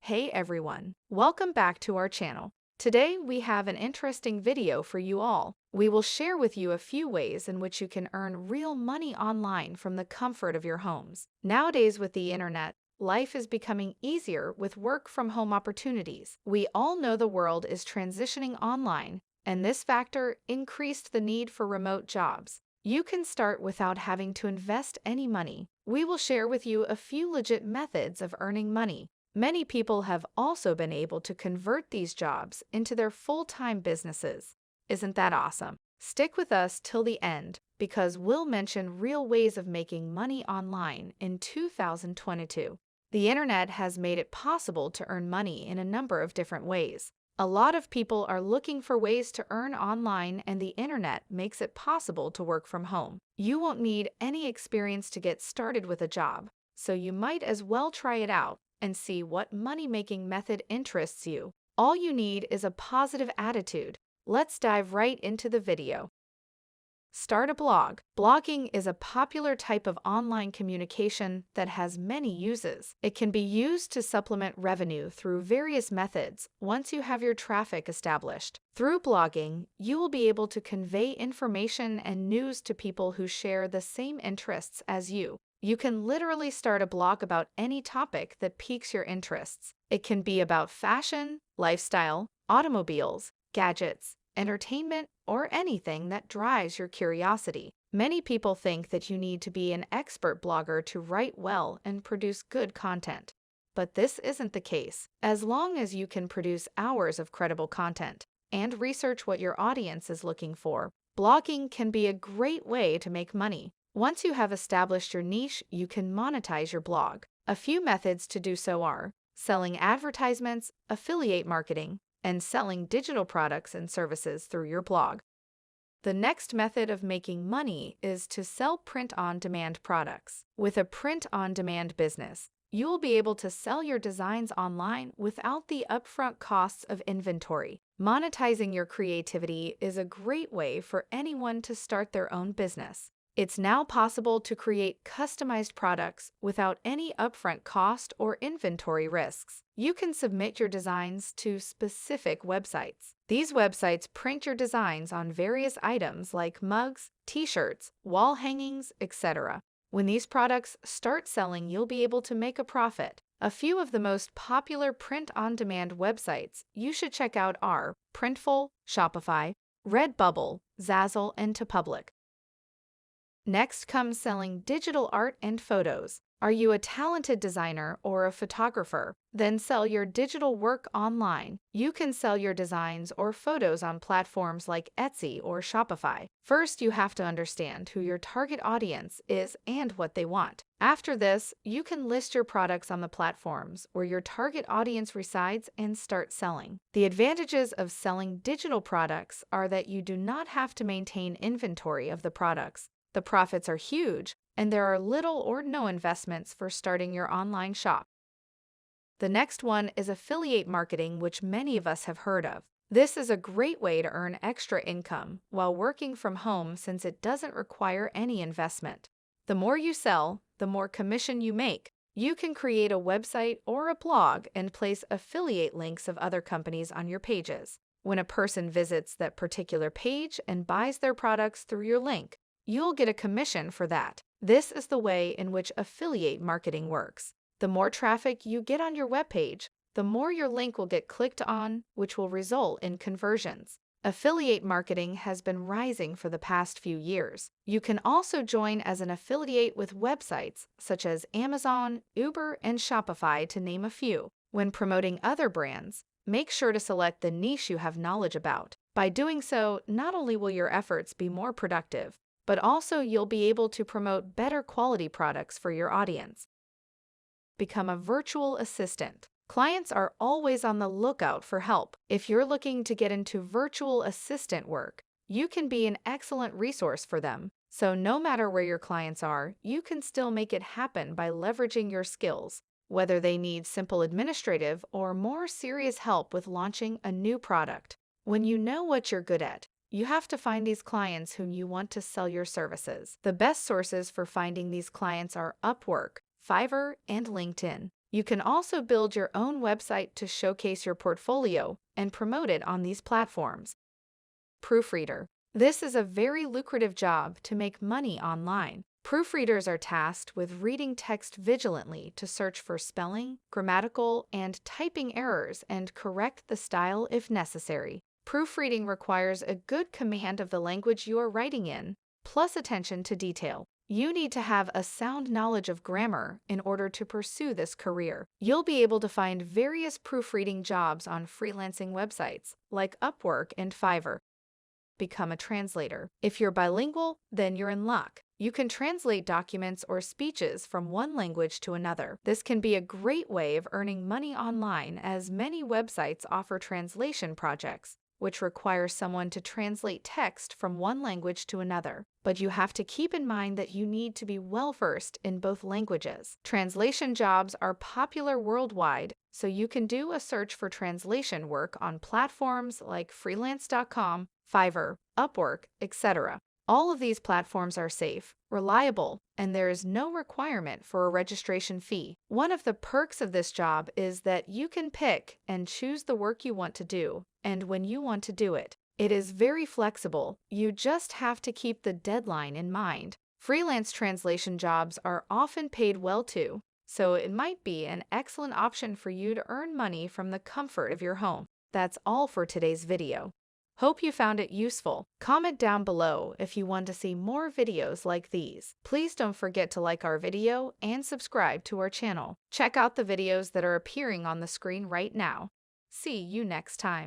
Hey everyone, welcome back to our channel. Today we have an interesting video for you all. We will share with you a few ways in which you can earn real money online from the comfort of your homes. Nowadays with the internet, life is becoming easier with work from home opportunities. We all know the world is transitioning online, and this factor increased the need for remote jobs. You can start without having to invest any money. We will share with you a few legit methods of earning money. Many people have also been able to convert these jobs into their full-time businesses. Isn't that awesome? Stick with us till the end because we'll mention real ways of making money online in 2022. The internet has made it possible to earn money in a number of different ways. A lot of people are looking for ways to earn online, and the internet makes it possible to work from home. You won't need any experience to get started with a job, so you might as well try it out and see what money-making method interests you. All you need is a positive attitude. Let's dive right into the video. Start a blog. Blogging is a popular type of online communication that has many uses. It can be used to supplement revenue through various methods once you have your traffic established. Through blogging, you will be able to convey information and news to people who share the same interests as you. You can literally start a blog about any topic that piques your interests. It can be about fashion, lifestyle, automobiles, gadgets, entertainment, or anything that drives your curiosity. Many people think that you need to be an expert blogger to write well and produce good content. But this isn't the case. As long as you can produce hours of credible content and research what your audience is looking for, blogging can be a great way to make money. Once you have established your niche, you can monetize your blog. A few methods to do so are selling advertisements, affiliate marketing, and selling digital products and services through your blog. The next method of making money is to sell print-on-demand products. With a print-on-demand business, you will be able to sell your designs online without the upfront costs of inventory. Monetizing your creativity is a great way for anyone to start their own business. It's now possible to create customized products without any upfront cost or inventory risks. You can submit your designs to specific websites. These websites print your designs on various items like mugs, t-shirts, wall hangings, etc. When these products start selling, you'll be able to make a profit. A few of the most popular print-on-demand websites you should check out are Printful, Shopify, Redbubble, Zazzle, and TeePublic. Next comes selling digital art and photos. Are you a talented designer or a photographer? Then sell your digital work online. You can sell your designs or photos on platforms like Etsy or Shopify. First, you have to understand who your target audience is and what they want. After this, you can list your products on the platforms where your target audience resides and start selling. The advantages of selling digital products are that you do not have to maintain inventory of the products. The profits are huge, and there are little or no investments for starting your online shop. The next one is affiliate marketing, which many of us have heard of. This is a great way to earn extra income while working from home since it doesn't require any investment. The more you sell, the more commission you make. You can create a website or a blog and place affiliate links of other companies on your pages. When a person visits that particular page and buys their products through your link, you'll get a commission for that. This is the way in which affiliate marketing works. The more traffic you get on your webpage, the more your link will get clicked on, which will result in conversions. Affiliate marketing has been rising for the past few years. You can also join as an affiliate with websites such as Amazon, Uber, and Shopify, to name a few. When promoting other brands, make sure to select the niche you have knowledge about. By doing so, not only will your efforts be more productive, but also you'll be able to promote better quality products for your audience. Become a virtual assistant. Clients are always on the lookout for help. If you're looking to get into virtual assistant work, you can be an excellent resource for them. So no matter where your clients are, you can still make it happen by leveraging your skills, whether they need simple administrative or more serious help with launching a new product. When you know what you're good at, you have to find these clients whom you want to sell your services. The best sources for finding these clients are Upwork, Fiverr, and LinkedIn. You can also build your own website to showcase your portfolio and promote it on these platforms. Proofreader. This is a very lucrative job to make money online. Proofreaders are tasked with reading text vigilantly to search for spelling, grammatical, and typing errors and correct the style if necessary. Proofreading requires a good command of the language you are writing in, plus attention to detail. You need to have a sound knowledge of grammar in order to pursue this career. You'll be able to find various proofreading jobs on freelancing websites like Upwork and Fiverr. Become a translator. If you're bilingual, then you're in luck. You can translate documents or speeches from one language to another. This can be a great way of earning money online, as many websites offer translation projects, which require someone to translate text from one language to another. But you have to keep in mind that you need to be well-versed in both languages. Translation jobs are popular worldwide, so you can do a search for translation work on platforms like freelance.com, Fiverr, Upwork, etc. All of these platforms are safe, reliable, and there is no requirement for a registration fee. One of the perks of this job is that you can pick and choose the work you want to do, and when you want to do it. It is very flexible. You just have to keep the deadline in mind. Freelance translation jobs are often paid well too, so it might be an excellent option for you to earn money from the comfort of your home. That's all for today's video. Hope you found it useful. Comment down below if you want to see more videos like these. Please don't forget to like our video and subscribe to our channel. Check out the videos that are appearing on the screen right now. See you next time.